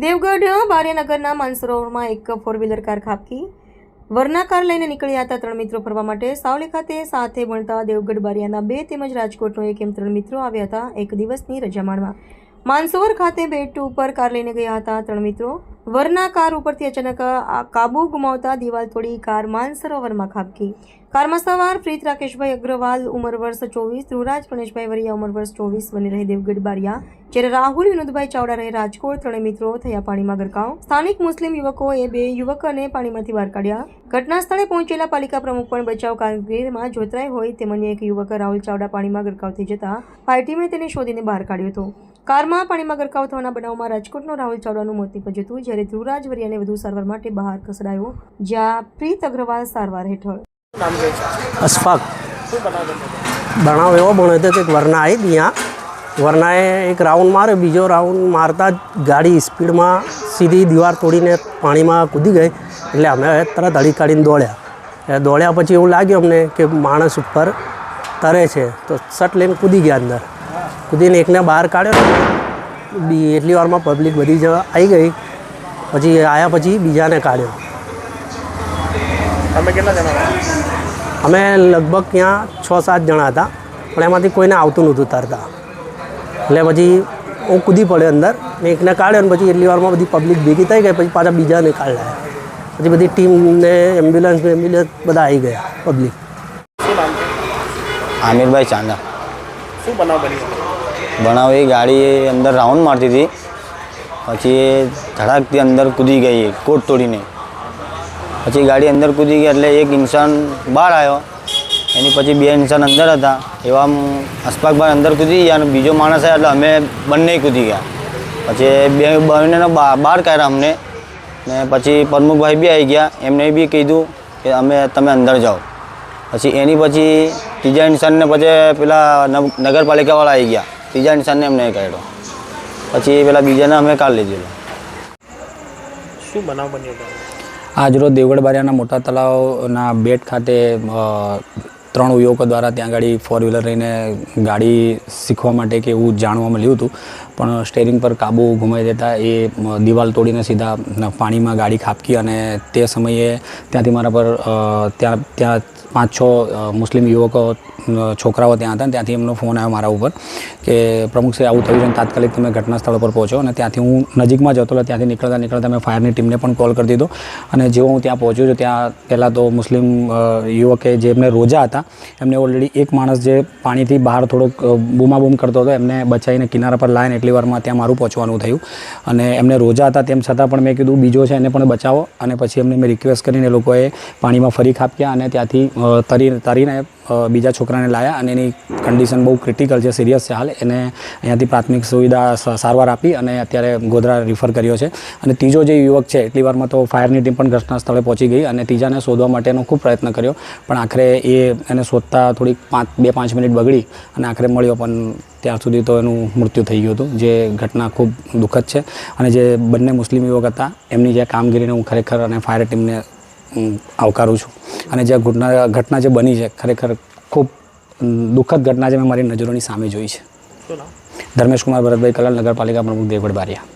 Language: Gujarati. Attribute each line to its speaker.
Speaker 1: દેવગઢ બારિયાનગરના માનસરોવરમાં એક ફોર વ્હીલર કાર ખાબકી વરના કાર લઈને નીકળ્યા હતા ત્રણ મિત્રો ફરવા માટે સાવલી ખાતે સાથે ભણતા દેવગઢ બારિયાના બે તેમજ રાજકોટનો એક એમ ત્રણ મિત્રો આવ્યા હતા એક દિવસની રજા માણવા માનસરોવર ખાતે બેટ ઉપર કાર લઈને ગયા હતા ત્રણ મિત્રો વરના કાર ઉપરથી અચાનક કાબુ ગુમાવતા દિવાલ તોડી કાર માનસરોવરમાં ખાબકી કારમાં સવાર પ્રીત રાકેશભાઈ અગ્રવાલ ઉંમર વર્ષ 24 ધ્રુવરાજ પ્रणेशભાઈ વરિયા ઉંમર વર્ષ 24 બની રહે દેવગઢ બારિયા જ્યારે રાહુલ વિનોદભાઈ ચાવડા રહે રાજકોટ ત્રણેય મિત્રો થયા પાણીમાં ગરકાવ સ્થાનિક મુસ્લિમ યુવકોએ બે યુવકોને પાણીમાંથી બહાર કાઢ્યા ઘટના સ્થળે પહોંચેલા પાલિકા પ્રમુખ પણ બચાવ કામગીરીમાં જોતરાય હોય તેમાંની એક યુવક રાહુલ ચાવડા પાણીમાં ગરકાવ થઈ જતા ફાયર ટીમે તેને શોધીને બહાર કાઢ્યો હતો કારમાં પાણીમાં ગરકાવ થવાના બનાવમાં રાજકોટનો રાહુલ ચાવડાનું મોત નીપજ્યું હતું જ્યારે ધ્રુવરાજ વરિયાને વધુ સારવાર માટે બહાર ખસેડાયો જ્યાં પ્રીત અગ્રવાલ સારવાર હેઠળ
Speaker 2: અશફાક બનાવ એવો બન્યો હતો કે વરના આવી હતી ત્યાં વરનાએ એક રાઉન્ડ માર્યો બીજો રાઉન્ડ મારતા જ ગાડી સ્પીડમાં સીધી દીવાલ તોડીને પાણીમાં કૂદી ગઈ એટલે અમે તરત હળી કાઢીને દોડ્યા પછી એવું લાગ્યું અમને કે માણસ ઉપર તરે છે તો સટ લઈને કૂદી ગયા અંદર કૂદીને એકને બહાર કાઢ્યો એટલી વારમાં પબ્લિક બધી જ આવી ગઈ પછી આવ્યા પછી બીજાને કાઢ્યો
Speaker 3: તમે કેટલા જણા
Speaker 2: અમે લગભગ ત્યાં 6-7 જણા હતા પણ એમાંથી કોઈને આવતું નહોતું તરતા એટલે પછી હું કૂદી પડ્યો અંદર ને એકને કાઢ્યો ને પછી એટલી વારમાં બધી પબ્લિક ભેગી થઈ ગઈ પછી પાછા બીજાને કાઢ્યા પછી બધી ટીમને એમ્બ્યુલન્સ બધા આવી ગયા પબ્લિક.
Speaker 3: શું નામ છે?
Speaker 4: આમિરભાઈ ચાંદા.
Speaker 3: શું બનાવ બન્યો?
Speaker 4: બનાવ એ ગાડી અંદર રાઉન્ડ મારતી હતી પછી એ ધડાકથી અંદર કૂદી ગઈ કોટ તોડીને પછી ગાડી અંદર કૂદી ગઈ એટલે એક ઇન્સાન બહાર આવ્યો એની પછી બે ઇન્સાન અંદર હતા એવા અશફાકભાઈ અંદર કૂદી ગયા અને બીજો માણસ આવ્યો એટલે અમે બંને કૂદી ગયા પછી બે બંનેને બહાર કાઢ્યા અમને ને પછી પ્રમુખભાઈ બી આવી ગયા એમને બી કીધું કે તમે અંદર જાઓ પછી એની પછી ત્રીજા ઇન્સાનને પછી પેલા નગરપાલિકાવાળા આવી ગયા ત્રીજા ઇન્સાનને એમને કાઢ્યો પછી પેલા બીજાને અમે કાઢી લીધેલો.
Speaker 3: શું બનાવ બન્યો હતો?
Speaker 5: આજરોજ દેવગઢ બારિયાના મોટા તળાવના બેટ ખાતે ત્રણ યુવકો દ્વારા ત્યાં ગાડી ફોર વ્હીલર લઈને ગાડી શીખવા માટે કે એવું જાણવા મળ્યું હતું પણ સ્ટેરિંગ પર કાબુ ગુમાવી દેતા એ દિવાલ તોડીને સીધા પાણીમાં ગાડી ખાબકી અને તે સમયે ત્યાંથી મારા પર ત્યાં 5-6 મુસ્લિમ યુવકો છોકરાઓ ત્યાં હતા ત્યાંથી એમનો ફોન આવ્યો મારા ઉપર કે પ્રમુખશ્રી આવું થયું છે અને તાત્કાલિક તમે ઘટના સ્થળ પર પહોંચો અને ત્યાંથી હું નજીકમાં જતો હતો ત્યાંથી નીકળતા મેં ફાયરની ટીમને પણ કોલ કરી દીધો અને જેવો હું ત્યાં પહોંચ્યો છું ત્યાં પહેલાં તો મુસ્લિમ યુવકે જેમને રોજા હતા એમને ઓલરેડી એક માણસ જે પાણીથી બહાર થોડોક બૂમાબૂમ કરતો હતો એમને બચાવીને કિનારા પર લાવીને એટલી વારમાં ત્યાં મારું પહોંચવાનું થયું અને એમને રોજા હતા તેમ છતાં પણ મેં કીધું બીજો છે એને પણ બચાવો અને પછી એમને મેં રિક્વેસ્ટ કરીને એ લોકોએ પાણીમાં ફરી ખાબક્યા અને ત્યાંથી તરીને બીજા છોકરાને લાવ્યા અને એની કન્ડિશન બહુ ક્રિટિકલ છે સિરિયસ છે હાલ એને અહીંયાથી પ્રાથમિક સુવિધા સારવાર આપી અને અત્યારે ગોધરા રિફર કર્યો છે અને ત્રીજો જે યુવક છે એટલી વારમાં તો ફાયરની ટીમ પણ ઘટના સ્થળે પહોંચી ગઈ અને ત્રીજાને શોધવા માટેનો ખૂબ પ્રયત્ન કર્યો પણ આખરે એને શોધતા થોડીક 2-5 મિનિટ બગડી અને આખરે મળ્યો પણ ત્યાર સુધી તો એનું મૃત્યુ થઈ ગયું હતું જે ઘટના ખૂબ દુઃખદ છે અને જે બંને મુસ્લિમ યુવક હતા એમની જે કામગીરીને હું ખરેખર અને ફાયર ટીમને આવકારું છું અને જે ઘટના જે બની છે ખરેખર ખૂબ દુઃખદ ઘટના છે મેં મારી નજરોની સામે જોઈ છે.
Speaker 3: શું નામ?
Speaker 5: ધર્મેશ કુમાર ભરતભાઈ કલાલ નગરપાલિકા પ્રમુખ દેવગઢ બારિયા.